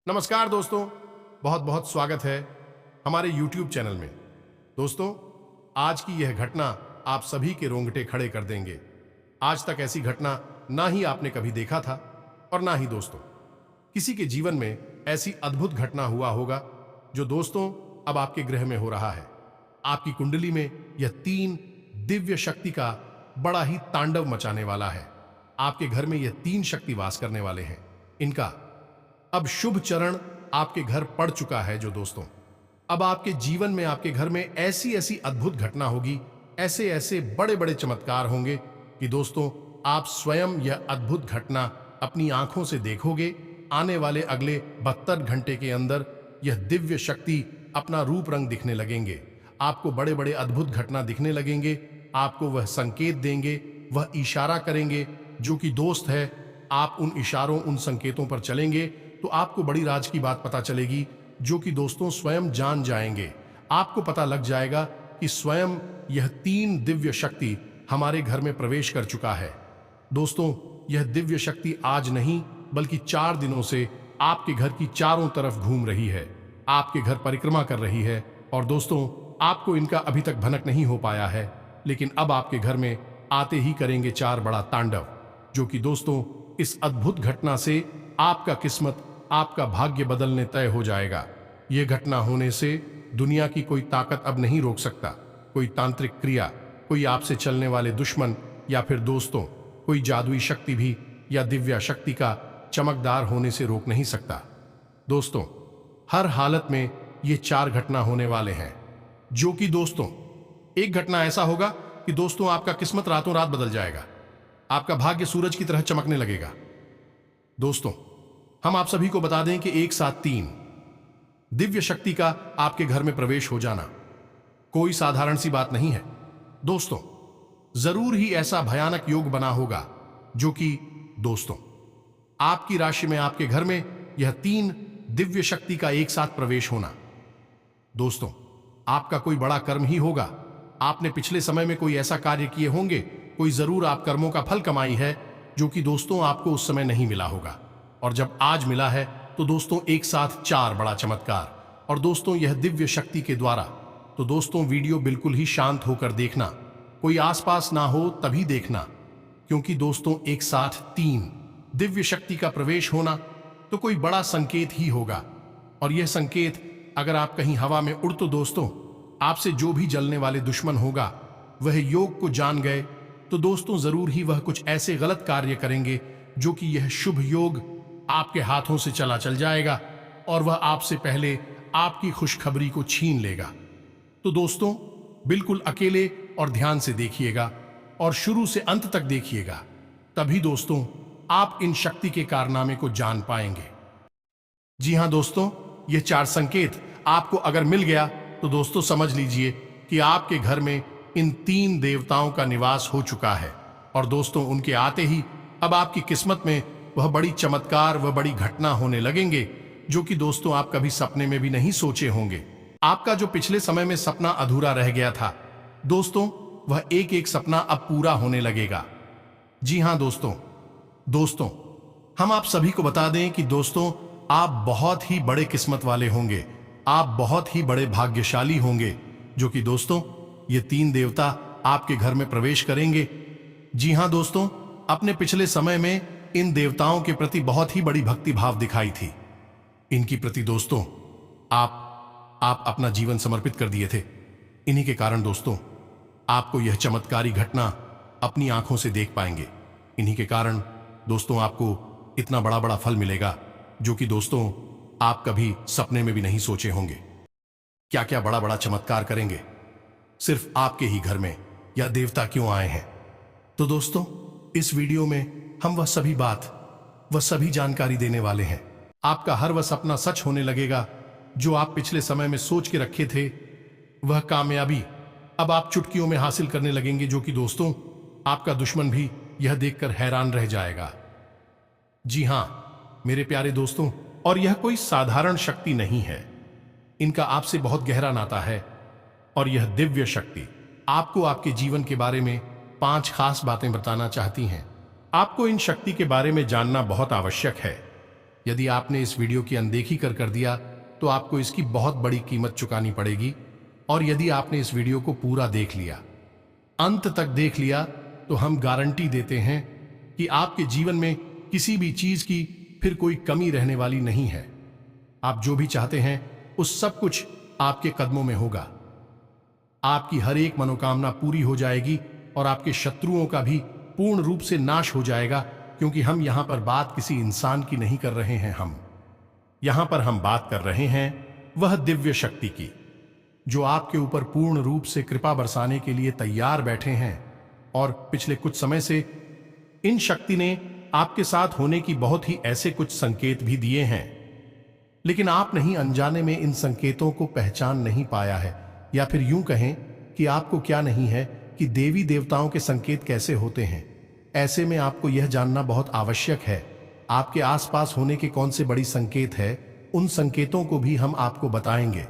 नमस्कार दोस्तों, बहुत बहुत स्वागत है हमारे YouTube चैनल में। दोस्तों, आज की यह घटना आप सभी के रोंगटे खड़े कर देंगे। आज तक ऐसी घटना ना ही आपने कभी देखा था और ना ही दोस्तों किसी के जीवन में ऐसी अद्भुत घटना हुआ होगा जो दोस्तों अब आपके गृह में हो रहा है। आपकी कुंडली में यह 3 दिव्य शक्ति का बड़ा ही तांडव मचाने वाला है। आपके घर में यह 3 शक्ति वास करने वाले हैं। इनका अब शुभ चरण आपके घर पड़ चुका है। जो दोस्तों अब आपके जीवन में, आपके घर में ऐसी ऐसी अद्भुत घटना होगी, ऐसे ऐसे बड़े बड़े चमत्कार होंगे कि दोस्तों आप स्वयं यह अद्भुत घटना अपनी आंखों से देखोगे। आने वाले अगले 72 घंटे के अंदर यह दिव्य शक्ति अपना रूप रंग दिखने लगेंगे। आपको बड़े बड़े अद्भुत घटना दिखने लगेंगे। आपको वह संकेत देंगे, वह इशारा करेंगे जो कि दोस्त है। आप उन इशारों, उन संकेतों पर चलेंगे तो आपको बड़ी राज की बात पता चलेगी जो कि दोस्तों स्वयं जान जाएंगे। आपको पता लग जाएगा कि स्वयं यह 3 दिव्य शक्ति हमारे घर में प्रवेश कर चुका है। दोस्तों, यह दिव्य शक्ति आज नहीं बल्कि 4 दिनों से आपके घर की चारों तरफ घूम रही है, आपके घर परिक्रमा कर रही है। और दोस्तों आपको इनका अभी तक भनक नहीं हो पाया है, लेकिन अब आपके घर में आते ही करेंगे 4 बड़ा तांडव, जो कि दोस्तों इस अद्भुत घटना से आपका किस्मत, आपका भाग्य बदलने तय हो जाएगा। यह घटना होने से दुनिया की कोई ताकत अब नहीं रोक सकता। कोई तांत्रिक क्रिया, कोई आपसे चलने वाले दुश्मन, या फिर दोस्तों कोई जादुई शक्ति भी या दिव्या शक्ति का चमकदार होने से रोक नहीं सकता। दोस्तों हर हालत में ये 4 घटना होने वाले हैं, जो कि दोस्तों एक घटना ऐसा होगा कि दोस्तों आपका किस्मत रातों रात बदल जाएगा। आपका भाग्य सूरज की तरह चमकने लगेगा। दोस्तों हम आप सभी को बता दें कि एक साथ 3 दिव्य शक्ति का आपके घर में प्रवेश हो जाना कोई साधारण सी बात नहीं है। दोस्तों जरूर ही ऐसा भयानक योग बना होगा जो कि दोस्तों आपकी राशि में, आपके घर में यह 3 दिव्य शक्ति का एक साथ प्रवेश होना। दोस्तों आपका कोई बड़ा कर्म ही होगा। आपने पिछले समय में कोई ऐसा कार्य किए होंगे, कोई जरूर आप कर्मों का फल कमाई है जो कि दोस्तों आपको उस समय नहीं मिला होगा, और जब आज मिला है तो दोस्तों एक साथ 4 बड़ा चमत्कार। और दोस्तों यह दिव्य शक्ति के द्वारा। तो दोस्तों वीडियो बिल्कुल ही शांत होकर देखना, कोई आसपास ना हो तभी देखना, क्योंकि दोस्तों एक साथ 3 दिव्य शक्ति का प्रवेश होना तो कोई बड़ा संकेत ही होगा। और यह संकेत अगर आप कहीं हवा में उड़ तो दोस्तों आपसे जो भी जलने वाले दुश्मन होगा वह योग को जान गए तो दोस्तों जरूर ही वह कुछ ऐसे गलत कार्य करेंगे जो कि यह शुभ योग आपके हाथों से चला चल जाएगा और वह आपसे पहले आपकी खुशखबरी को छीन लेगा। तो दोस्तों बिल्कुल अकेले और ध्यान से देखिएगा और शुरू से अंत तक देखिएगा, तभी दोस्तों आप इन शक्ति के कारनामे को जान पाएंगे। जी हां दोस्तों, ये 4 संकेत आपको अगर मिल गया तो दोस्तों समझ लीजिए कि आपके घर में इन 3 देवताओं का निवास हो चुका है। और दोस्तों उनके आते ही अब आपकी किस्मत में वह बड़ी चमत्कार, वह बड़ी घटना होने लगेंगे जो कि दोस्तों आप कभी सपने में भी नहीं सोचे होंगे। आपका जो पिछले समय में सपना अधूरा रह गया था दोस्तों, वह एक एक सपना अब पूरा होने लगेगा। जी हां दोस्तों हम आप सभी को बता दें कि दोस्तों आप बहुत ही बड़े किस्मत वाले होंगे, आप बहुत ही बड़े भाग्यशाली होंगे, जो कि दोस्तों ये 3 देवता आपके घर में प्रवेश करेंगे। जी हां दोस्तों, अपने पिछले समय में इन देवताओं के प्रति बहुत ही बड़ी भक्ति भाव दिखाई थी। इनकी प्रति दोस्तों आप अपना जीवन समर्पित कर दिए थे। इन्हीं के कारण दोस्तों आपको यह चमत्कारी घटना अपनी आंखों से देख पाएंगे। इन्हीं के कारण दोस्तों आपको इतना बड़ा बड़ा फल मिलेगा जो कि दोस्तों आप कभी सपने में भी नहीं सोचे होंगे। क्या क्या बड़ा बड़ा चमत्कार करेंगे सिर्फ आपके ही घर में, या देवता क्यों आए हैं। तो दोस्तों इस वीडियो में हम वह सभी बात, वह सभी जानकारी देने वाले हैं। आपका हर वह सपना सच होने लगेगा जो आप पिछले समय में सोच के रखे थे। वह कामयाबी अब आप चुटकियों में हासिल करने लगेंगे, जो कि दोस्तों आपका दुश्मन भी यह देखकर हैरान रह जाएगा। जी हां मेरे प्यारे दोस्तों, और यह कोई साधारण शक्ति नहीं है, इनका आपसे बहुत गहरा नाता है। और यह दिव्य शक्ति आपको आपके जीवन के बारे में 5 खास बातें बताना चाहती हैं। आपको इन शक्ति के बारे में जानना बहुत आवश्यक है। यदि आपने इस वीडियो की अनदेखी कर दिया तो आपको इसकी बहुत बड़ी कीमत चुकानी पड़ेगी। और यदि आपने इस वीडियो को पूरा देख लिया, अंत तक देख लिया, तो हम गारंटी देते हैं कि आपके जीवन में किसी भी चीज की फिर कोई कमी रहने वाली नहीं है। आप जो भी चाहते हैं उस सब कुछ आपके कदमों में होगा। आपकी हर एक मनोकामना पूरी हो जाएगी और आपके शत्रुओं का भी पूर्ण रूप से नाश हो जाएगा, क्योंकि हम यहां पर बात किसी इंसान की नहीं कर रहे हैं। हम यहां पर बात कर रहे हैं वह दिव्य शक्ति की, जो आपके ऊपर पूर्ण रूप से कृपा बरसाने के लिए तैयार बैठे हैं। और पिछले कुछ समय से इन शक्ति ने आपके साथ होने की बहुत ही ऐसे कुछ संकेत भी दिए हैं, लेकिन आप नहीं अनजाने में इन संकेतों को पहचान नहीं पाया है, या फिर यूं कहें कि आपको क्या नहीं है कि देवी देवताओं के संकेत कैसे होते हैं। ऐसे में आपको यह जानना बहुत आवश्यक है आपके आसपास होने के कौन से बड़ी संकेत है। उन संकेतों को भी हम आपको बताएंगे।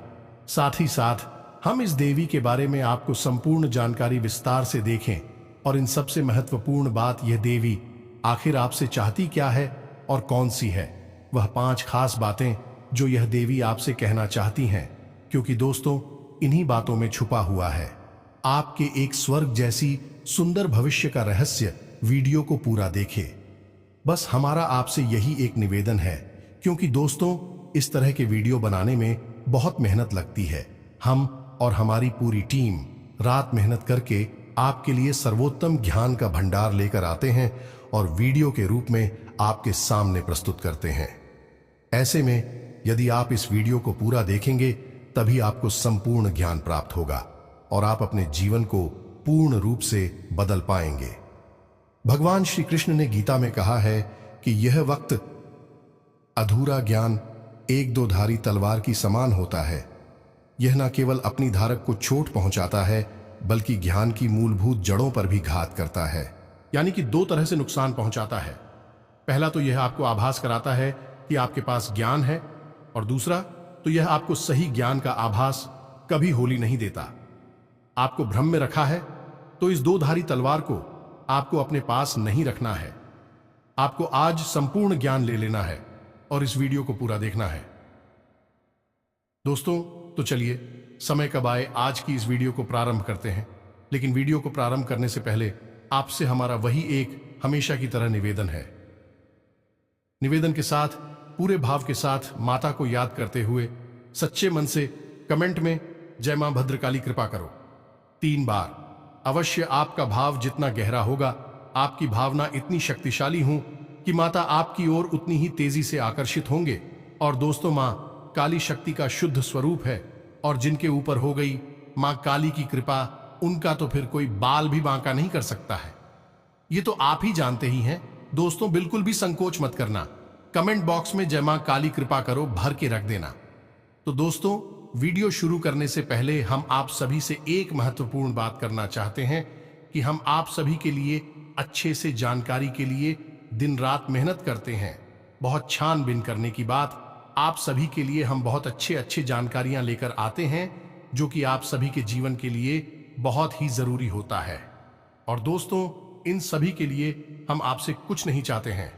साथ ही साथ हम इस देवी के बारे में आपको संपूर्ण जानकारी विस्तार से देखें। और इन सबसे महत्वपूर्ण बात, यह देवी आखिर आपसे चाहती क्या है और कौन सी है, वह 5 खास बातें जो यह देवी आपसे कहना चाहती हैं। क्योंकि दोस्तों, इन्हीं बातों में छुपा हुआ है आपके एक स्वर्ग जैसी सुंदर भविष्य का रहस्य। वीडियो को पूरा देखें। बस हमारा आपसे यही एक निवेदन है, क्योंकि दोस्तों, इस तरह के वीडियो बनाने में बहुत मेहनत लगती है। हम और हमारी पूरी टीम रात मेहनत करके आपके लिए सर्वोत्तम ज्ञान का भंडार लेकर आते हैं और वीडियो के रूप में आपके सामने प्रस्तुत करते हैं। ऐसे में यदि आप इस वीडियो को पूरा देखेंगे, तभी आपको संपूर्ण ज्ञान प्राप्त होगा और आप अपने जीवन को पूर्ण रूप से बदल पाएंगे। भगवान श्री कृष्ण ने गीता में कहा है कि यह वक्त अधूरा ज्ञान एक दो धारी तलवार की समान होता है। यह न केवल अपनी धारक को चोट पहुंचाता है, बल्कि ज्ञान की मूलभूत जड़ों पर भी घात करता है। यानी कि 2 तरह से नुकसान पहुंचाता है। पहला तो यह आपको आभास कराता है कि आपके पास ज्ञान है, और दूसरा तो यह आपको सही ज्ञान का आभास कभी होली नहीं देता। आपको भ्रम में रखा है, तो इस 2 धारी तलवार को आपको अपने पास नहीं रखना है। आपको आज संपूर्ण ज्ञान ले लेना है और इस वीडियो को पूरा देखना है। दोस्तों, तो चलिए समय कब आए आज की इस वीडियो को प्रारंभ करते हैं। लेकिन वीडियो को प्रारंभ करने से पहले आपसे हमारा वही एक हमेशा की तरह निवेदन है। निवेदन के साथ, पूरे भाव के साथ माता को याद करते हुए सच्चे मन से कमेंट में जय मां भद्रकाली कृपा करो 3 बार। अवश्य आपका भाव जितना गहरा होगा, आपकी भावना इतनी शक्तिशाली हो कि माता आपकी ओर उतनी ही तेजी से आकर्षित होंगे। और दोस्तों, मां काली शक्ति का शुद्ध स्वरूप है, और जिनके ऊपर हो गई मां काली की कृपा, उनका तो फिर कोई बाल भी बांका नहीं कर सकता है। ये तो आप ही जानते ही हैं। दोस्तों, बिल्कुल भी संकोच मत करना, कमेंट बॉक्स में जय मां काली कृपा करो भर के रख देना। तो दोस्तों, वीडियो शुरू करने से पहले हम आप सभी से एक महत्वपूर्ण बात करना चाहते हैं कि हम आप सभी के लिए अच्छे से जानकारी के लिए दिन रात मेहनत करते हैं। बहुत छानबीन करने की बात, आप सभी के लिए हम बहुत अच्छे जानकारियां लेकर आते हैं, जो कि आप सभी के जीवन के लिए बहुत ही जरूरी होता है। और दोस्तों, इन सभी के लिए हम आपसे कुछ नहीं चाहते हैं,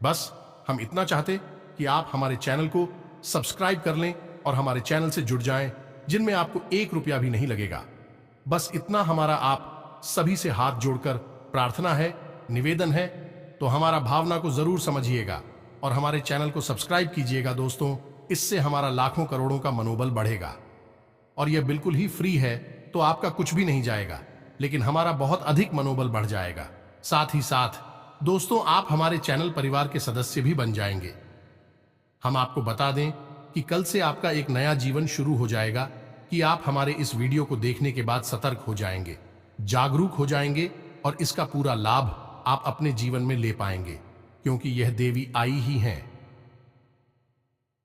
बस हम इतना चाहते कि आप हमारे चैनल को सब्सक्राइब कर लें और हमारे चैनल से जुड़ जाएं, जिनमें आपको 1 रुपया भी नहीं लगेगा। बस इतना हमारा आप सभी से हाथ जोड़कर प्रार्थना है, निवेदन है। तो हमारा भावना को जरूर समझिएगा और हमारे चैनल को सब्सक्राइब कीजिएगा दोस्तों। इससे हमारा लाखों करोड़ों का मनोबल बढ़ेगा। और यह बिल्कुल ही फ्री है, तो आपका कुछ भी नहीं जाएगा, लेकिन हमारा बहुत अधिक मनोबल बढ़ जाएगा। साथ ही साथ दोस्तों, आप हमारे चैनल परिवार के सदस्य भी बन जाएंगे। हम आपको बता दें कि कल से आपका एक नया जीवन शुरू हो जाएगा, कि आप हमारे इस वीडियो को देखने के बाद सतर्क हो जाएंगे, जागरूक हो जाएंगे, और इसका पूरा लाभ आप अपने जीवन में ले पाएंगे, क्योंकि यह देवी आई ही हैं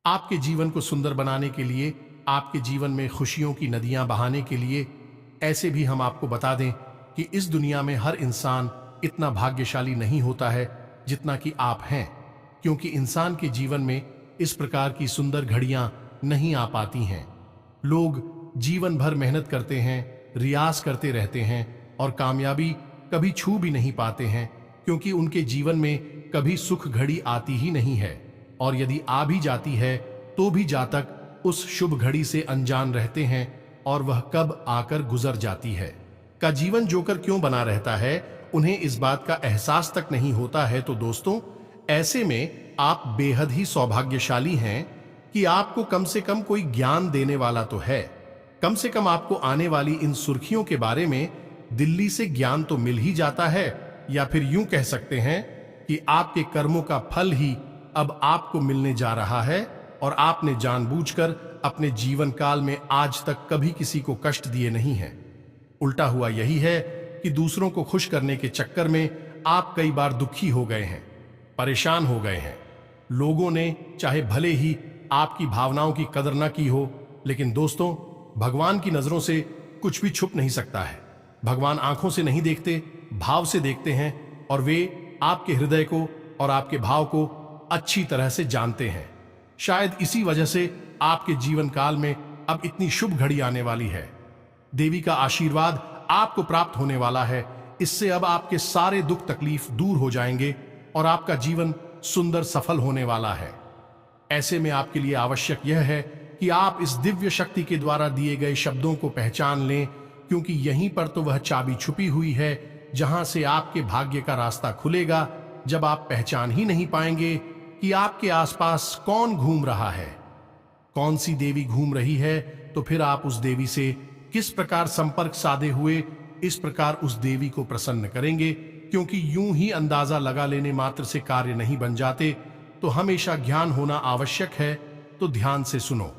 आपके जीवन को सुंदर बनाने के लिए, आपके जीवन में खुशियों की नदियां बहाने के लिए। ऐसे भी हम आपको बता दें कि इस दुनिया में हर इंसान इतना भाग्यशाली नहीं होता है जितना कि आप हैं, क्योंकि इंसान के जीवन में इस प्रकार की सुंदर घड़ियां नहीं आ पाती हैं। लोग जीवन भर मेहनत करते हैं, रियाज करते रहते हैं, और कामयाबी कभी छू भी नहीं पाते हैं, क्योंकि उनके जीवन में कभी सुख घड़ी आती ही नहीं है। और यदि आ भी जाती है तो भी जातक उस शुभ घड़ी से अनजान रहते हैं और वह कब आकर गुजर जाती है। का जीवन जोकर क्यों बना रहता है, उन्हें इस बात का एहसास तक नहीं होता है। तो दोस्तों, ऐसे में आप बेहद ही सौभाग्यशाली हैं कि आपको कम से कम कोई ज्ञान देने वाला तो है। कम से कम आपको आने वाली इन सुर्खियों के बारे में दिल्ली से ज्ञान तो मिल ही जाता है, या फिर यूं कह सकते हैं कि आपके कर्मों का फल ही अब आपको मिलने जा रहा है और आपने जानबूझकर अपने जीवन काल में आज तक कभी किसी को कष्ट दिए नहीं हैं। उल्टा हुआ यही है कि दूसरों को खुश करने के चक्कर में आप कई बार दुखी हो गए हैं, परेशान हो गए हैं। लोगों ने चाहे भले ही आपकी भावनाओं की कदर न की हो, लेकिन दोस्तों, भगवान की नजरों से कुछ भी छुप नहीं सकता है। भगवान आंखों से नहीं देखते, भाव से देखते हैं, और वे आपके हृदय को और आपके भाव को अच्छी तरह से जानते हैं। शायद इसी वजह से आपके जीवन काल में अब इतनी शुभ घड़ी आने वाली है। देवी का आशीर्वाद आपको प्राप्त होने वाला है। इससे अब आपके सारे दुख तकलीफ दूर हो जाएंगे और आपका जीवन सुंदर सफल होने वाला है। ऐसे में आपके लिए आवश्यक यह है कि आप इस दिव्य शक्ति के द्वारा दिए गए शब्दों को पहचान लें, क्योंकि यहीं पर तो वह चाबी छुपी हुई है जहां से आपके भाग्य का रास्ता खुलेगा। जब आप पहचान ही नहीं पाएंगे कि आपके आसपास कौन घूम रहा है, कौन सी देवी घूम रही है, तो फिर आप उस देवी से किस प्रकार संपर्क साधे हुए इस प्रकार उस देवी को प्रसन्न करेंगे। क्योंकि यूं ही अंदाजा लगा लेने मात्र से कार्य नहीं बन जाते, तो हमेशा ज्ञान होना आवश्यक है। तो ध्यान से सुनो।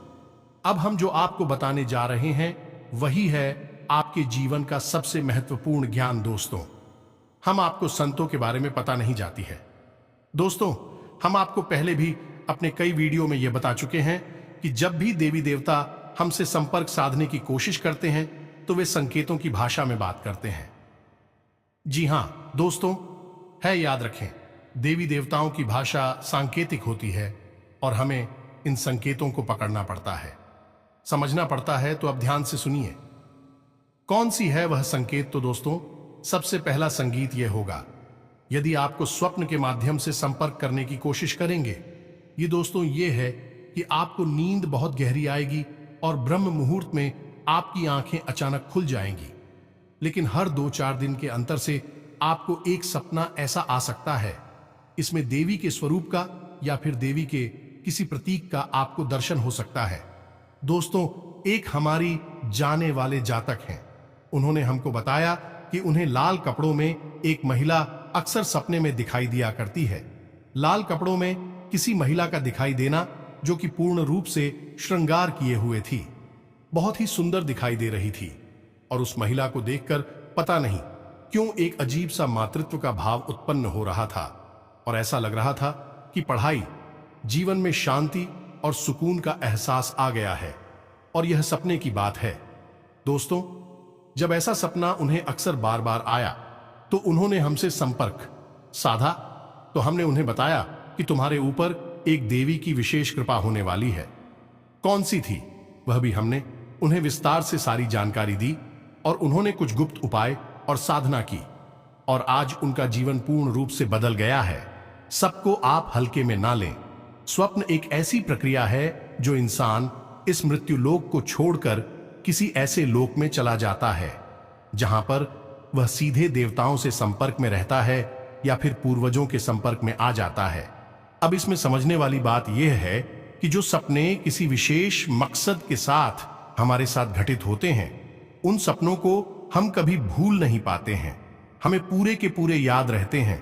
अब हम जो आपको बताने जा रहे हैं वही है आपके जीवन का सबसे महत्वपूर्ण ज्ञान। दोस्तों, हम आपको संतों के बारे में पता नहीं जाती है। दोस्तों, हम आपको पहले भी अपने कई वीडियो में यह बता चुके हैं कि जब भी देवी देवता हमसे संपर्क साधने की कोशिश करते हैं तो वे संकेतों की भाषा में बात करते हैं। जी हां दोस्तों, है, याद रखें, देवी देवताओं की भाषा सांकेतिक होती है और हमें इन संकेतों को पकड़ना पड़ता है, समझना पड़ता है। तो अब ध्यान से सुनिए, कौन सी है वह संकेत। तो दोस्तों, सबसे पहला संगीत यह होगा यदि आपको स्वप्न के माध्यम से संपर्क करने की कोशिश करेंगे। ये दोस्तों ये है कि आपको नींद बहुत गहरी आएगी और ब्रह्म मुहूर्त में आपकी आंखें अचानक खुल जाएंगी। लेकिन हर 2-4 दिन के अंतर से आपको एक सपना ऐसा आ सकता है, इसमें देवी के स्वरूप का या फिर देवी के किसी प्रतीक का आपको दर्शन हो सकता है। दोस्तों, एक हमारी जाने वाले जातक हैं, उन्होंने हमको बताया कि उन्हें लाल कपड़ों में एक महिला अक्सर सपने में दिखाई दिया करती है। लाल कपड़ों में किसी महिला का दिखाई देना जो कि पूर्ण रूप से श्रृंगार किए हुए थी, बहुत ही सुंदर दिखाई दे रही थी। और उस महिला को देखकर पता नहीं क्यों एक अजीब सा मातृत्व का भाव उत्पन्न हो रहा था और ऐसा लग रहा था कि पढ़ाई, जीवन में शांति और सुकून का एहसास आ गया है। और यह सपने की बात है। दोस्तों, जब ऐसा सपना उन्हें अक्सर बार बार आया तो उन्होंने हमसे संपर्क साधा। तो हमने उन्हें बताया कि तुम्हारे ऊपर एक देवी की विशेष कृपा होने वाली है। कौन सी थी वह भी हमने उन्हें विस्तार से सारी जानकारी दी और उन्होंने कुछ गुप्त उपाय और साधना की और आज उनका जीवन पूर्ण रूप से बदल गया है। सबको आप हल्के में ना लें। स्वप्न एक ऐसी प्रक्रिया है जो इंसान इस मृत्यु लोक को छोड़कर किसी ऐसे लोक में चला जाता है जहां पर वह सीधे देवताओं से संपर्क में रहता है या फिर पूर्वजों के संपर्क में आ जाता है। अब इसमें समझने वाली बात यह है कि जो सपने किसी विशेष मकसद के साथ हमारे साथ घटित होते हैं, उन सपनों को हम कभी भूल नहीं पाते हैं, हमें पूरे के पूरे याद रहते हैं।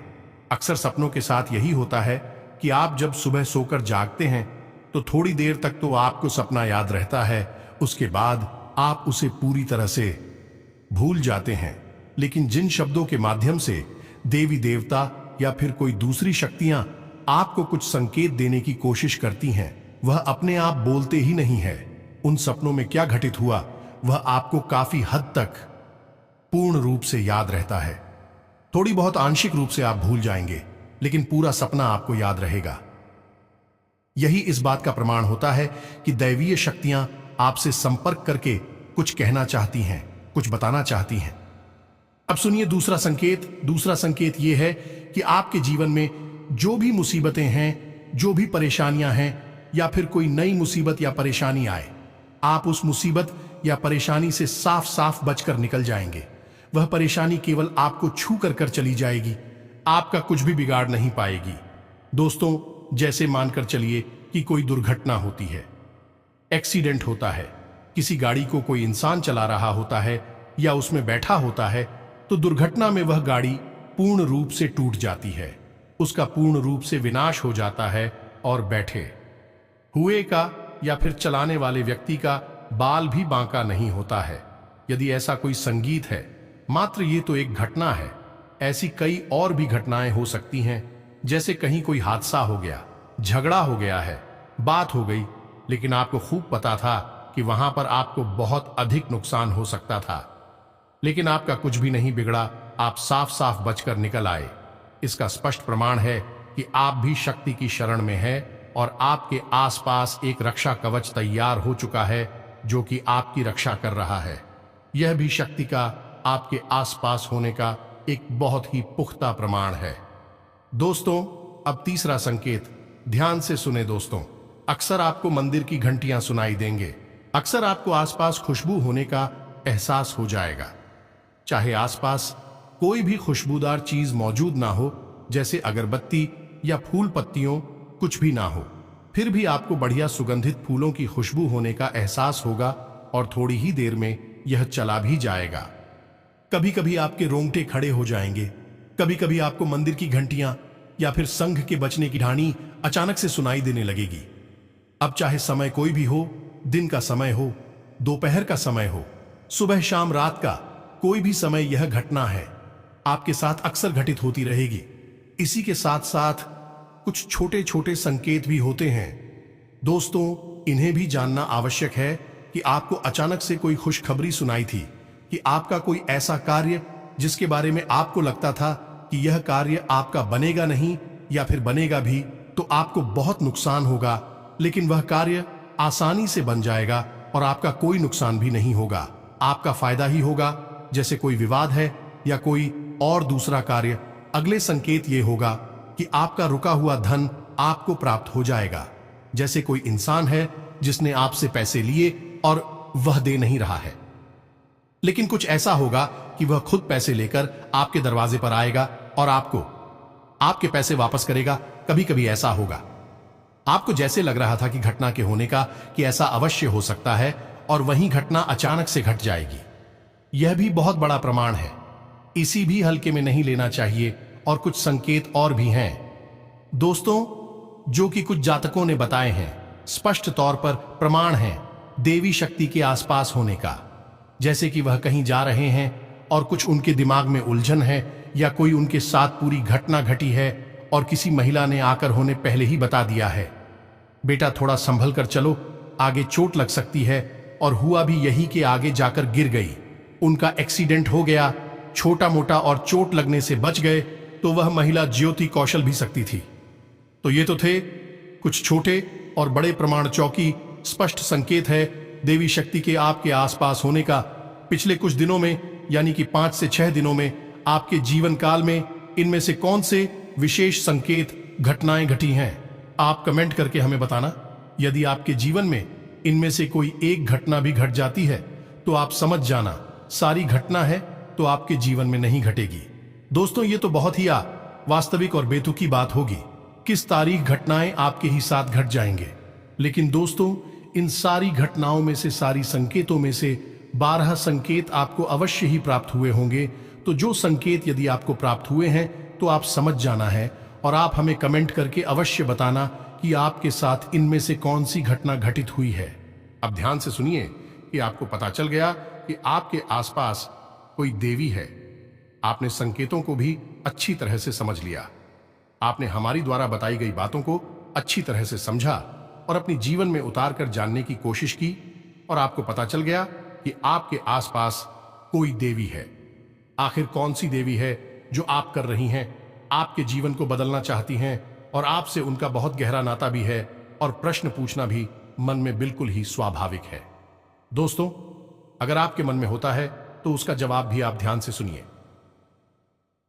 अक्सर सपनों के साथ यही होता है कि आप जब सुबह सोकर जागते हैं तो थोड़ी देर तक तो आपको सपना याद रहता है, उसके बाद आप उसे पूरी तरह से भूल जाते हैं। लेकिन जिन शब्दों के माध्यम से देवी देवता या फिर कोई दूसरी शक्तियां आपको कुछ संकेत देने की कोशिश करती हैं, वह अपने आप बोलते ही नहीं है। उन सपनों में क्या घटित हुआ वह आपको काफी हद तक पूर्ण रूप से याद रहता है। थोड़ी बहुत आंशिक रूप से आप भूल जाएंगे, लेकिन पूरा सपना आपको याद रहेगा। यही इस बात का प्रमाण होता है कि दैवीय शक्तियां आपसे संपर्क करके कुछ कहना चाहती हैं, कुछ बताना चाहती हैं। अब सुनिए दूसरा संकेत। दूसरा संकेत यह है कि आपके जीवन में जो भी मुसीबतें हैं जो भी परेशानियां हैं या फिर कोई नई मुसीबत या परेशानी आए, आप उस मुसीबत या परेशानी से साफ साफ बचकर निकल जाएंगे। वह परेशानी केवल आपको छू कर चली जाएगी, आपका कुछ भी बिगाड़ नहीं पाएगी। दोस्तों, जैसे मानकर चलिए कि कोई दुर्घटना होती है, एक्सीडेंट होता है, किसी गाड़ी को कोई इंसान चला रहा होता है या उसमें बैठा होता है, तो दुर्घटना में वह गाड़ी पूर्ण रूप से टूट जाती है, उसका पूर्ण रूप से विनाश हो जाता है और बैठे हुए का या फिर चलाने वाले व्यक्ति का बाल भी बांका नहीं होता है। यदि ऐसा कोई संगीत है, मात्र ये तो एक घटना है, ऐसी कई और भी घटनाएं हो सकती हैं। जैसे कहीं कोई हादसा हो गया, झगड़ा हो गया है, बात हो गई, लेकिन आपको खूब पता था कि वहां पर आपको बहुत अधिक नुकसान हो सकता था, लेकिन आपका कुछ भी नहीं बिगड़ा, आप साफ साफ बचकर निकल आए। इसका स्पष्ट प्रमाण है कि आप भी शक्ति की शरण में हैं और आपके आसपास एक रक्षा कवच तैयार हो चुका है जो कि आपकी रक्षा कर रहा है। यह भी शक्ति का आपके आसपास होने का एक बहुत ही पुख्ता प्रमाण है। दोस्तों, अब तीसरा संकेत ध्यान से सुने दोस्तों। अक्सर आपको मंदिर की घंटियां सुनाई देंगे, अक्सर आपको आसपास खुशबू होने का एहसास हो जाएगा। चाहे आसपास कोई भी खुशबूदार चीज मौजूद ना हो, जैसे अगरबत्ती या फूल पत्तियों कुछ भी ना हो, फिर भी आपको बढ़िया सुगंधित फूलों की खुशबू होने का एहसास होगा और थोड़ी ही देर में यह चला भी जाएगा। कभी कभी आपके रोंगटे खड़े हो जाएंगे, कभी कभी आपको मंदिर की घंटियां या फिर संघ के बजने की ढाणी अचानक से सुनाई देने लगेगी। अब चाहे समय कोई भी हो, दिन का समय हो, दोपहर का समय हो, सुबह शाम रात का कोई भी समय, यह घटना है आपके साथ अक्सर घटित होती रहेगी। इसी के साथ साथ कुछ छोटे छोटे संकेत भी होते हैं। दोस्तों, इन्हें भी जानना आवश्यक है कि आपको अचानक से कोई खुशखबरी सुनाई थी कि आपका कोई ऐसा कार्य जिसके बारे में आपको लगता था कि यह कार्य आपका बनेगा नहीं या फिर बनेगा भी तो आपको बहुत नुकसान होगा, लेकिन वह कार्य आसानी से बन जाएगा और आपका कोई नुकसान भी नहीं होगा, आपका फायदा ही होगा। जैसे कोई विवाद है या कोई और दूसरा कार्य। अगले संकेत ये होगा कि आपका रुका हुआ धन आपको प्राप्त हो जाएगा। जैसे कोई इंसान है जिसने आपसे पैसे लिए और वह दे नहीं रहा है, लेकिन कुछ ऐसा होगा कि वह खुद पैसे लेकर आपके दरवाजे पर आएगा और आपको आपके पैसे वापस करेगा। कभी कभी ऐसा होगा, आपको जैसे लग रहा था कि घटना के होने का कि ऐसा अवश्य हो सकता है और वहीं घटना अचानक से घट जाएगी। यह भी बहुत बड़ा प्रमाण है, इसी भी हल्के में नहीं लेना चाहिए। और कुछ संकेत और भी हैं दोस्तों, जो कि कुछ जातकों ने बताए हैं, स्पष्ट तौर पर प्रमाण हैं देवी शक्ति के आसपास होने का। जैसे कि वह कहीं जा रहे हैं और कुछ उनके दिमाग में उलझन है या कोई उनके साथ पूरी घटना घटी है और किसी महिला ने आकर होने पहले ही बता दिया है, बेटा थोड़ा संभल कर चलो, आगे चोट लग सकती है। और हुआ भी यही कि आगे जाकर गिर गई, उनका एक्सीडेंट हो गया, छोटा मोटा और चोट लगने से बच गए। तो वह महिला ज्योति कौशल भी सकती थी। तो ये तो थे कुछ छोटे और बड़े प्रमाण, चौकी स्पष्ट संकेत है देवी शक्ति के आपके आसपास होने का। पिछले कुछ दिनों में, यानी कि 5 से 6 दिनों में, आपके जीवन काल में इनमें से कौन से विशेष संकेत घटनाएं घटी हैं, आप कमेंट करके हमें बताना। यदि आपके जीवन में इनमें से कोई एक घटना भी घट जाती है तो आप समझ जाना सारी घटना है तो आपके जीवन में नहीं घटेगी। दोस्तों, ये तो बहुत ही वास्तविक और बेतुकी बात होगी, किस तारीख घटनाएं आपके ही साथ घट जाएंगे। लेकिन दोस्तों, इन सारी घटनाओं में से, सारी संकेतों में से 12 संकेत आपको अवश्य ही प्राप्त हुए होंगे। तो जो संकेत यदि आपको प्राप्त हुए हैं तो आप समझ जाना है और आप हमें कमेंट करके अवश्य बताना कि आपके साथ इनमें से कौन सी घटना घटित हुई है। अब ध्यान से सुनिए कि आपको पता चल गया कि आपके आसपास कोई देवी है। आपने संकेतों को भी अच्छी तरह से समझ लिया, आपने हमारी द्वारा बताई गई बातों को अच्छी तरह से समझा और अपनी जीवन में उतार कर जानने की कोशिश की, और आपको पता चल गया कि आपके आसपास कोई देवी है। आखिर कौन सी देवी है जो आप कर रही हैं, आपके जीवन को बदलना चाहती हैं और आपसे उनका बहुत गहरा नाता भी है, और प्रश्न पूछना भी मन में बिल्कुल ही स्वाभाविक है। दोस्तों, अगर आपके मन में होता है तो उसका जवाब भी आप ध्यान से सुनिए।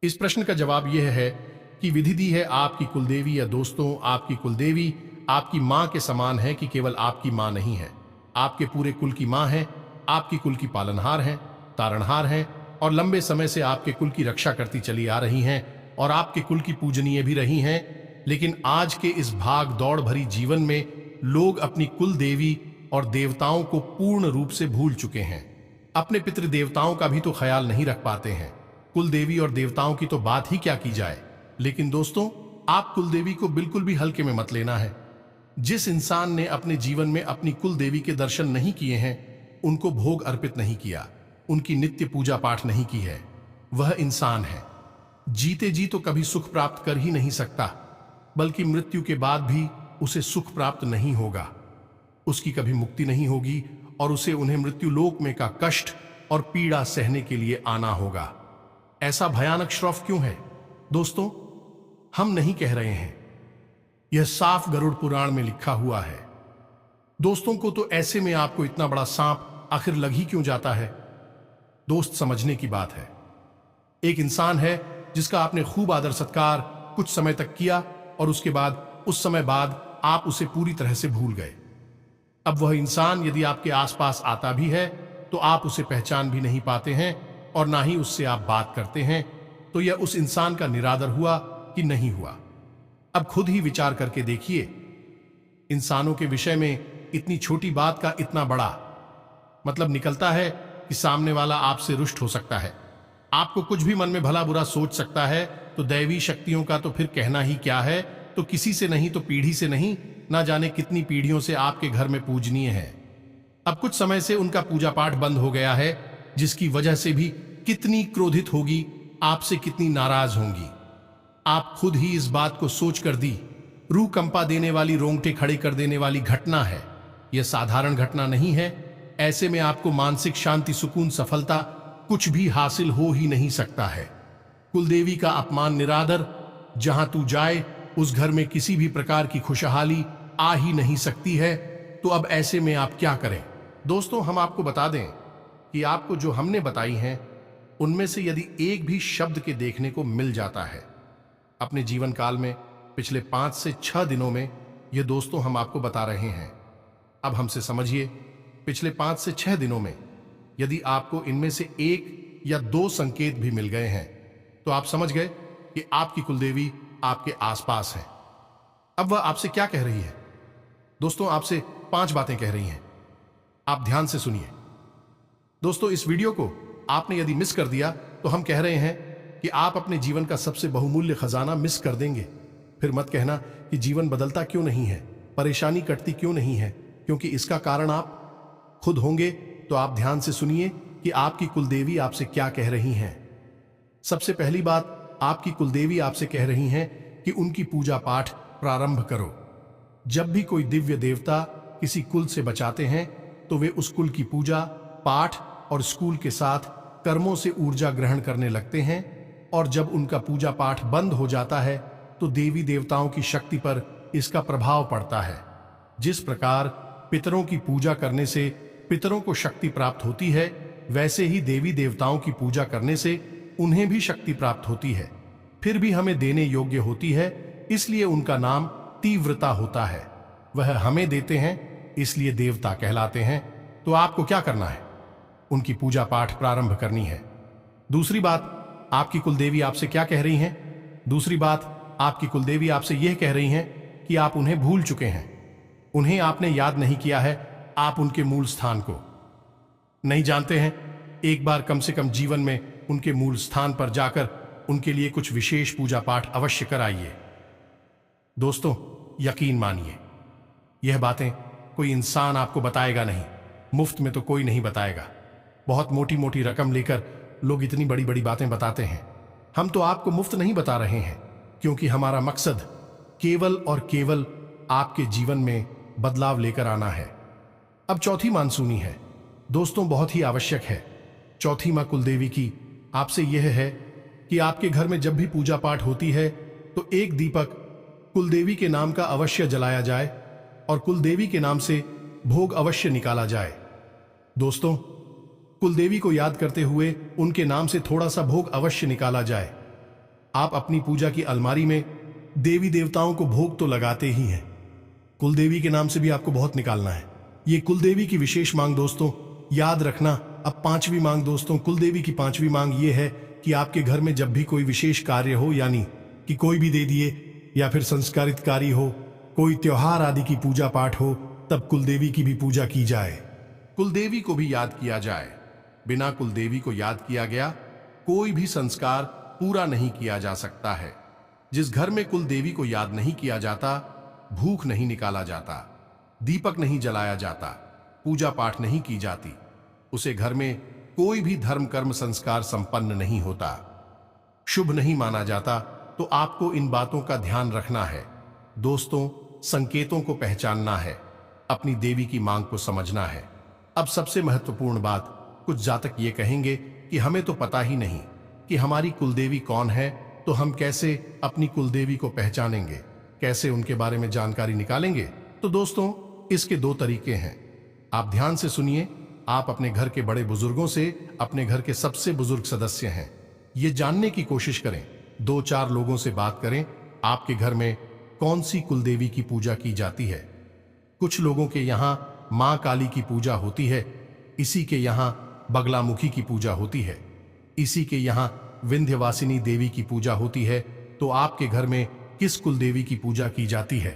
इस प्रश्न का जवाब यह है कि विधि दी है आपकी कुलदेवी, या दोस्तों आपकी कुलदेवी आपकी मां के समान है कि केवल आपकी मां नहीं है, आपके पूरे कुल की मां है, आपकी कुल की पालनहार है, तारणहार है, और लंबे समय से आपके कुल की रक्षा करती चली आ रही हैं और आपके कुल की पूजनीय भी रही हैं। लेकिन आज के इस भाग दौड़ भरी जीवन में लोग अपनी कुल देवी और देवताओं को पूर्ण रूप से भूल चुके हैं। अपने पितृदेवताओं का भी तो ख्याल नहीं रख पाते हैं। कुल देवी और देवताओं की तो बात ही क्या की जाए। लेकिन दोस्तों, आप कुल देवी को बिल्कुल भी हल्के में मत लेना है। जिस इंसान ने अपने जीवन में अपनी कुल देवी के दर्शन नहीं किए हैं, उनको भोग अर्पित नहीं किया, उनकी नित्य पूजा पाठ नहीं की है, वह इंसान है जीते जी तो कभी सुख प्राप्त कर ही नहीं सकता, बल्कि मृत्यु के बाद भी उसे सुख प्राप्त नहीं होगा, उसकी कभी मुक्ति नहीं होगी और उसे उन्हें मृत्यु लोक में का कष्ट और पीड़ा सहने के लिए आना होगा। ऐसा भयानक श्राप क्यों है? दोस्तों, हम नहीं कह रहे हैं, यह साफ गरुड़ पुराण में लिखा हुआ है। दोस्तों को तो ऐसे में आपको इतना बड़ा सांप आखिर लग ही क्यों जाता है? दोस्त, समझने की बात है। एक इंसान है जिसका आपने खूब आदर सत्कार कुछ समय तक किया और उसके बाद उस समय बाद आप उसे पूरी तरह से भूल गए। अब वह इंसान यदि आपके आसपास आता भी है तो आप उसे पहचान भी नहीं पाते हैं और ना ही उससे आप बात करते हैं। तो यह उस इंसान का निरादर हुआ कि नहीं हुआ? अब खुद ही विचार करके देखिए। इंसानों के विषय में इतनी छोटी बात का इतना बड़ा मतलब निकलता है कि सामने वाला आपसे रुष्ट हो सकता है, आपको कुछ भी मन में भला बुरा सोच सकता है। तो दैवी शक्तियों का तो फिर कहना ही क्या है। तो किसी से नहीं तो पीढ़ी से नहीं, ना जाने कितनी पीढ़ियों से आपके घर में पूजनीय है। अब कुछ समय से उनका पूजा पाठ बंद हो गया है, जिसकी वजह से भी कितनी क्रोधित होगी, आपसे कितनी नाराज होंगी। आप खुद ही इस बात को सोच कर दी रूह कंपा देने वाली, रोंगटे खड़े कर देने वाली घटना है। यह साधारण घटना नहीं है। ऐसे में आपको मानसिक शांति, सुकून, सफलता कुछ भी हासिल हो ही नहीं सकता है। कुलदेवी का अपमान, निरादर, जहां तू जाए उस घर में किसी भी प्रकार की खुशहाली आ ही नहीं सकती है। तो अब ऐसे में आप क्या करें? दोस्तों, हम आपको बता दें कि आपको जो हमने बताई हैं उनमें से यदि एक भी शब्द के देखने को मिल जाता है अपने जीवन काल में पिछले 5 से 6 दिनों में, ये दोस्तों हम आपको बता रहे हैं। अब हमसे समझिए, पिछले 5 से 6 दिनों में यदि आपको इनमें से 1 या 2 संकेत भी मिल गए हैं तो आप समझ गए कि आपकी कुलदेवी आपके आसपास है। अब वह आपसे क्या कह रही है? दोस्तों, आपसे 5 बातें कह रही हैं। आप ध्यान से सुनिए। दोस्तों, इस वीडियो को आपने यदि मिस कर दिया तो हम कह रहे हैं कि आप अपने जीवन का सबसे बहुमूल्य खजाना मिस कर देंगे। फिर मत कहना कि जीवन बदलता क्यों नहीं है, परेशानी कटती क्यों नहीं है, क्योंकि इसका कारण आप खुद होंगे। तो आप ध्यान से सुनिए कि आपकी कुलदेवी आपसे क्या कह रही हैं। सबसे पहली बात, आपकी कुलदेवी आपसे कह रही हैं कि उनकी पूजा पाठ प्रारंभ करो। जब भी कोई दिव्य देवता किसी कुल से बचाते हैं तो वे उस कुल की पूजा पाठ और स्कूल के साथ कर्मों से ऊर्जा ग्रहण करने लगते हैं। और जब उनका पूजा पाठ बंद हो जाता है तो देवी देवताओं की शक्ति पर इसका प्रभाव पड़ता है। जिस प्रकार पितरों की पूजा करने से पितरों को शक्ति प्राप्त होती है, वैसे ही देवी देवताओं की पूजा करने से उन्हें भी शक्ति प्राप्त होती है, फिर भी हमें देने योग्य होती है, इसलिए उनका नाम तीव्रता होता है। वह हमें देते हैं इसलिए देवता कहलाते हैं। तो आपको क्या करना है? उनकी पूजा पाठ प्रारंभ करनी है। दूसरी बात, आपकी कुलदेवी आपसे क्या कह रही हैं? दूसरी बात, आपकी कुलदेवी आपसे यह कह रही हैं कि आप उन्हें भूल चुके हैं, उन्हें आपने याद नहीं किया है, आप उनके मूल स्थान को नहीं जानते हैं। एक बार कम से कम जीवन में उनके मूल स्थान पर जाकर उनके लिए कुछ विशेष पूजा पाठ अवश्य कराइए। दोस्तों, यकीन मानिए, यह बातें कोई इंसान आपको बताएगा नहीं, मुफ्त में तो कोई नहीं बताएगा। बहुत मोटी मोटी रकम लेकर लोग इतनी बड़ी बड़ी बातें बताते हैं। हम तो आपको मुफ्त नहीं बता रहे हैं, क्योंकि हमारा मकसद केवल और केवल आपके जीवन में बदलाव लेकर आना है। अब चौथी मानसूनी है दोस्तों, बहुत ही आवश्यक है। चौथी मां कुलदेवी की आपसे यह है कि आपके घर में जब भी पूजा पाठ होती है तो एक दीपक कुलदेवी के नाम का अवश्य जलाया जाए और कुलदेवी के नाम से भोग अवश्य निकाला जाए। दोस्तों, कुलदेवी को याद करते हुए उनके नाम से थोड़ा सा भोग अवश्य निकाला जाए। आप अपनी पूजा की अलमारी में देवी देवताओं को भोग तो लगाते ही हैं, कुलदेवी के नाम से भी आपको बहुत निकालना है। ये कुलदेवी की विशेष मांग दोस्तों, याद रखना। अब पांचवी मांग दोस्तों, कुलदेवी की पांचवी मांग ये है कि आपके घर में जब भी कोई विशेष कार्य हो, यानी कि कोई भी दे दिए या फिर संस्कारित कार्य हो, कोई त्योहार आदि की पूजा पाठ हो, तब कुलदेवी की भी पूजा की जाए, कुलदेवी को भी याद किया जाए। बिना कुलदेवी को याद किया गया कोई भी संस्कार पूरा नहीं किया जा सकता है। जिस घर में कुलदेवी को याद नहीं किया जाता, भूख नहीं निकाला जाता, दीपक नहीं जलाया जाता, पूजा पाठ नहीं की जाती, उसे घर में कोई भी धर्म कर्म संस्कार संपन्न नहीं होता, शुभ नहीं माना जाता। तो आपको इन बातों का ध्यान रखना है दोस्तों, संकेतों को पहचानना है, अपनी देवी की मांग को समझना है। अब सबसे महत्वपूर्ण बात, कुछ जातक ये कहेंगे कि हमें तो पता ही नहीं कि हमारी कुलदेवी कौन है, तो हम कैसे अपनी कुलदेवी को पहचानेंगे, कैसे उनके बारे में जानकारी निकालेंगे। तो दोस्तों, इसके दो तरीके हैं, आप ध्यान से सुनिए। आप अपने घर के बड़े बुजुर्गों से, अपने घर के सबसे बुजुर्ग सदस्य हैं, ये जानने की कोशिश करें, 2-4 लोगों से बात करें, आपके घर में कौन सी कुलदेवी की पूजा की जाती है। कुछ लोगों के यहां मां काली की पूजा होती है, इसी के यहां बगलामुखी की पूजा होती है, इसी के यहां विंध्यवासिनी देवी की पूजा होती है। तो आपके घर में किस कुलदेवी की पूजा की जाती है?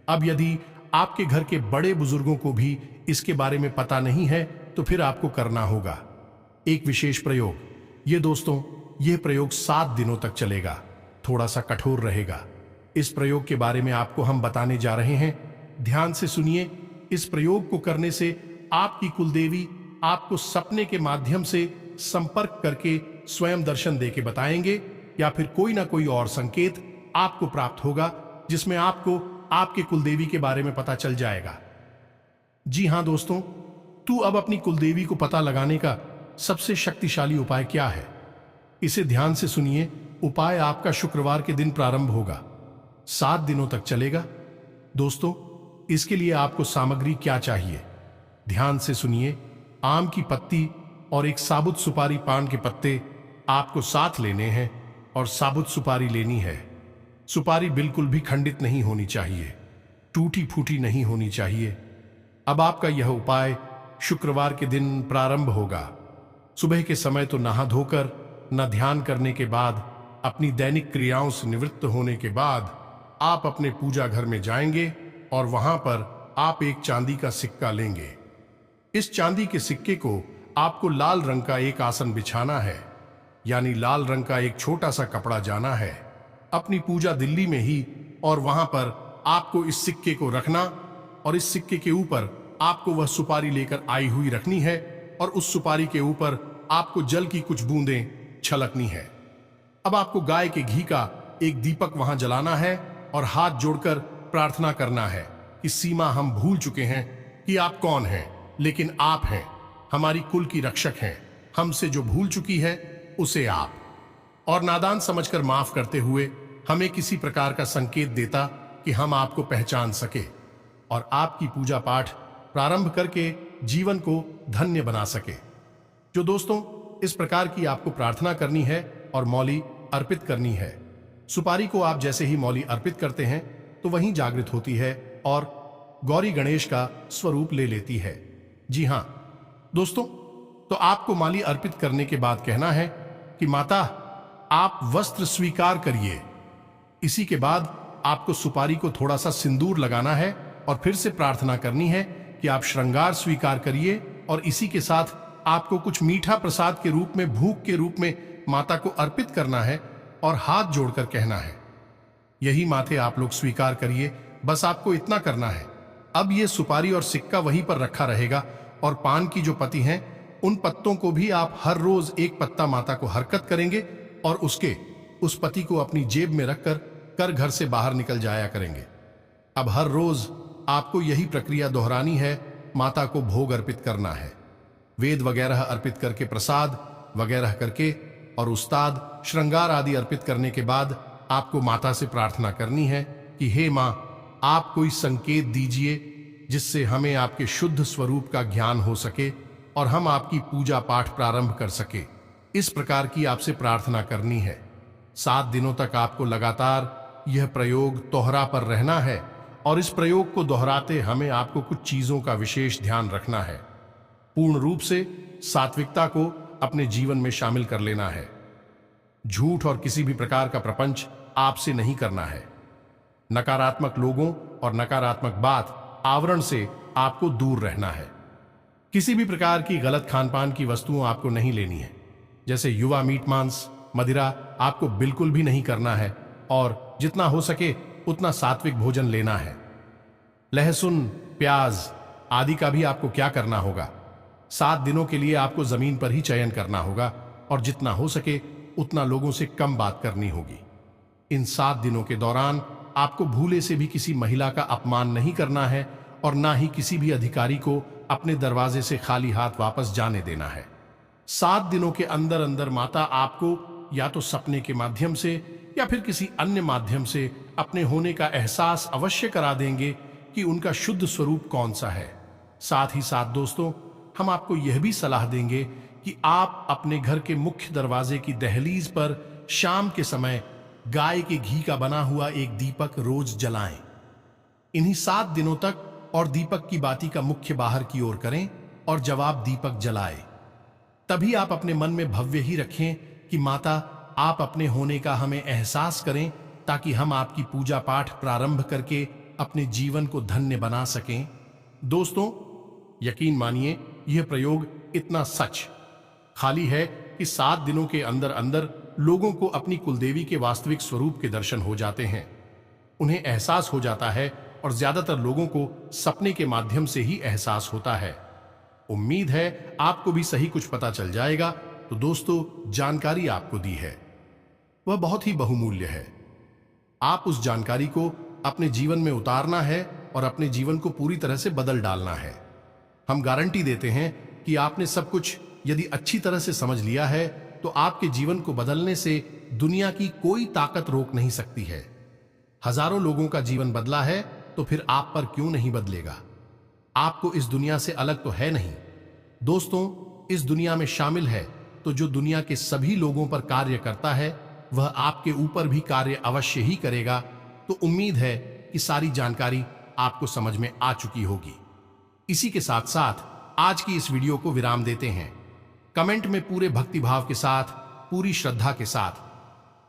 अब यदि आपके घर के बड़े बुजुर्गों को भी इसके बारे में पता नहीं है, तो फिर आपको करना होगा एक विशेष प्रयोग। ये दोस्तों, यह प्रयोग 7 दिनों तक चलेगा, थोड़ा सा कठोर रहेगा। इस प्रयोग के बारे में आपको हम बताने जा रहे हैं, ध्यान से सुनिए। इस प्रयोग को करने से आपकी कुलदेवी आपको सपने के माध्यम से संपर्क करके स्वयं दर्शन देके बताएंगे, या फिर कोई ना कोई और संकेत आपको प्राप्त होगा, जिसमें आपको आपके कुलदेवी के बारे में पता चल जाएगा। जी हां दोस्तों, तू अब अपनी कुलदेवी को पता लगाने का सबसे शक्तिशाली उपाय क्या है, इसे ध्यान से सुनिए। उपाय आपका शुक्रवार के दिन प्रारंभ होगा, 7 दिनों तक चलेगा। दोस्तों, इसके लिए आपको सामग्री क्या चाहिए, ध्यान से सुनिए। आम की पत्ती और एक साबुत सुपारी पान के पत्ते आपको साथ लेने हैं, और साबुत सुपारी लेनी है। सुपारी बिल्कुल भी खंडित नहीं होनी चाहिए, टूटी फूटी नहीं होनी चाहिए। अब आपका यह उपाय शुक्रवार के दिन प्रारंभ होगा। सुबह के समय तो नहा धोकर, न ध्यान करने के बाद, अपनी दैनिक क्रियाओं से निवृत्त होने के बाद आप अपने पूजा घर में जाएंगे, और वहां पर आप एक चांदी का सिक्का लेंगे। इस चांदी के सिक्के को आपको लाल रंग का एक आसन बिछाना है, यानी लाल रंग का एक छोटा सा कपड़ा जाना है अपनी पूजा दिल्ली में ही, और वहां पर आपको इस सिक्के को रखना, और इस सिक्के के ऊपर आपको वह सुपारी लेकर आई हुई रखनी है, और उस सुपारी के ऊपर आपको जल की कुछ बूंदें छलकनी है। अब आपको गाय के घी का एक दीपक वहां जलाना है, और हाथ जोड़कर प्रार्थना करना है कि सीमा, हम भूल चुके हैं कि आप कौन हैं, लेकिन आप हैं, हमारी कुल की रक्षक हैं। हमसे जो भूल चुकी है उसे आप, और नादान समझकर माफ करते हुए हमें किसी प्रकार का संकेत देता कि हम आपको पहचान सके, और आपकी पूजा पाठ प्रारंभ करके जीवन को धन्य बना सके। जो दोस्तों, इस प्रकार की आपको प्रार्थना करनी है और मौली अर्पित करनी है। सुपारी को आप जैसे ही मौली अर्पित करते हैं तो वहीं जागृत होती है और गौरी गणेश का स्वरूप ले लेती है। जी हां दोस्तों, तो आपको माली अर्पित करने के बाद कहना है कि माता, आप वस्त्र स्वीकार करिए। इसी के बाद आपको सुपारी को थोड़ा सा सिंदूर लगाना है, और फिर से प्रार्थना करनी है कि आप श्रृंगार स्वीकार करिए, और इसी के साथ आपको कुछ मीठा प्रसाद के रूप में, भूख के रूप में माता को अर्पित करना है, और हाथ जोड़कर कहना है, यही माथे आप लोग स्वीकार करिए। बस आपको इतना करना है। अब ये सुपारी और सिक्का वहीं पर रखा रहेगा, और पान की जो पत्ती हैं, उन पत्तों को भी आप हर रोज एक पत्ता माता को हरकत करेंगे, और उस पति को अपनी जेब में रखकर कर घर से बाहर निकल जाया करेंगे। अब हर रोज आपको यही प्रक्रिया दोहरानी है, माता को भोग अर्पित करना है, वेद वगैरह अर्पित करके, प्रसाद वगैरह करके, और उस्ताद श्रृंगार आदि अर्पित करने के बाद आपको माता से प्रार्थना करनी है कि हे मां, आप कोई संकेत दीजिए जिससे हमें आपके शुद्ध स्वरूप का ज्ञान हो सके, और हम आपकी पूजा पाठ प्रारंभ कर सके। इस प्रकार की आपसे प्रार्थना करनी है। 7 दिनों तक आपको लगातार यह प्रयोग दोहरा पर रहना है और इस प्रयोग को दोहराते हमें आपको कुछ चीजों का विशेष ध्यान रखना है। पूर्ण रूप से सात्विकता को अपने जीवन में शामिल कर लेना है। झूठ और किसी भी प्रकार का प्रपंच आपसे नहीं करना है। नकारात्मक लोगों और नकारात्मक बात आवरण से आपको दूर रहना है। किसी भी प्रकार की गलत खानपान की वस्तुओं आपको नहीं लेनी है, जैसे युवा मीट मांस मदिरा आपको बिल्कुल भी नहीं करना है और जितना हो सके उतना सात्विक भोजन लेना है। लहसुन प्याज आदि का भी आपको क्या करना होगा, 7 दिनों के लिए आपको जमीन पर ही चयन करना होगा और जितना हो सके उतना लोगों से कम बात करनी होगी। इन 7 दिनों के दौरान आपको भूले से भी किसी महिला का अपमान नहीं करना है और ना ही किसी भी अधिकारी को अपने दरवाजे से खाली हाथ वापस जाने देना है। 7 दिनों के अंदर अंदर माता आपको या तो सपने के माध्यम से या फिर किसी अन्य माध्यम से अपने होने का एहसास अवश्य करा देंगे कि उनका शुद्ध स्वरूप कौन सा है। साथ ही साथ दोस्तों, हम आपको यह भी सलाह देंगे कि आप अपने घर के मुख्य दरवाजे की दहलीज पर शाम के समय गाय के घी का बना हुआ एक दीपक रोज जलाएं। इन्हीं 7 दिनों तक और दीपक की बाती का मुख्य बाहर की ओर करें और जवाब दीपक जलाएं। तभी आप अपने मन में भव्य ही रखें कि माता आप अपने होने का हमें एहसास करें, ताकि हम आपकी पूजा पाठ प्रारंभ करके अपने जीवन को धन्य बना सकें। दोस्तों, यकीन मानिए यह प्रयोग इतना सच खाली है कि 7 दिनों के अंदर अंदर लोगों को अपनी कुलदेवी के वास्तविक स्वरूप के दर्शन हो जाते हैं। उन्हें एहसास हो जाता है और ज्यादातर लोगों को सपने के माध्यम से ही एहसास होता है। उम्मीद है आपको भी सही कुछ पता चल जाएगा। तो दोस्तों, जानकारी आपको दी है वह बहुत ही बहुमूल्य है। आप उस जानकारी को अपने जीवन में उतारना है और अपने जीवन को पूरी तरह से बदल डालना है। हम गारंटी देते हैं कि आपने सब कुछ यदि अच्छी तरह से समझ लिया है तो आपके जीवन को बदलने से दुनिया की कोई ताकत रोक नहीं सकती है। हजारों लोगों का जीवन बदला है तो फिर आप पर क्यों नहीं बदलेगा। आपको इस दुनिया से अलग तो है नहीं। दोस्तों, इस दुनिया में शामिल है तो जो दुनिया के सभी लोगों पर कार्य करता है वह आपके ऊपर भी कार्य अवश्य ही करेगा। तो उम्मीद है कि सारी जानकारी आपको समझ में आ चुकी होगी। इसी के साथ साथ आज की इस वीडियो को विराम देते हैं। कमेंट में पूरे भक्तिभाव के साथ, पूरी श्रद्धा के साथ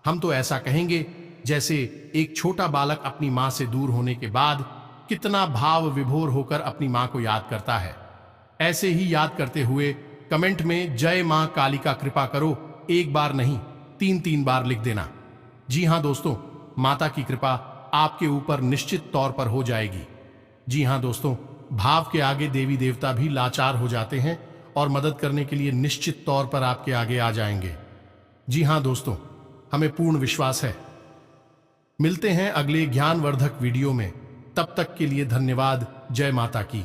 हम तो ऐसा कहेंगे जैसे एक छोटा बालक अपनी मां से दूर होने के बाद कितना भाव विभोर होकर अपनी मां को याद करता है। ऐसे ही याद करते हुए कमेंट में जय मां कालिका कृपा करो 1 बार नहीं 3 बार लिख देना। जी हां दोस्तों, माता की कृपा आपके ऊपर निश्चित तौर पर हो जाएगी। जी हां दोस्तों, भाव के आगे देवी देवता भी लाचार हो जाते हैं और मदद करने के लिए निश्चित तौर पर आपके आगे आ जाएंगे। जी हां दोस्तों, हमें पूर्ण विश्वास है। मिलते हैं अगले ज्ञानवर्धक वीडियो में। तब तक के लिए धन्यवाद। जय माता की।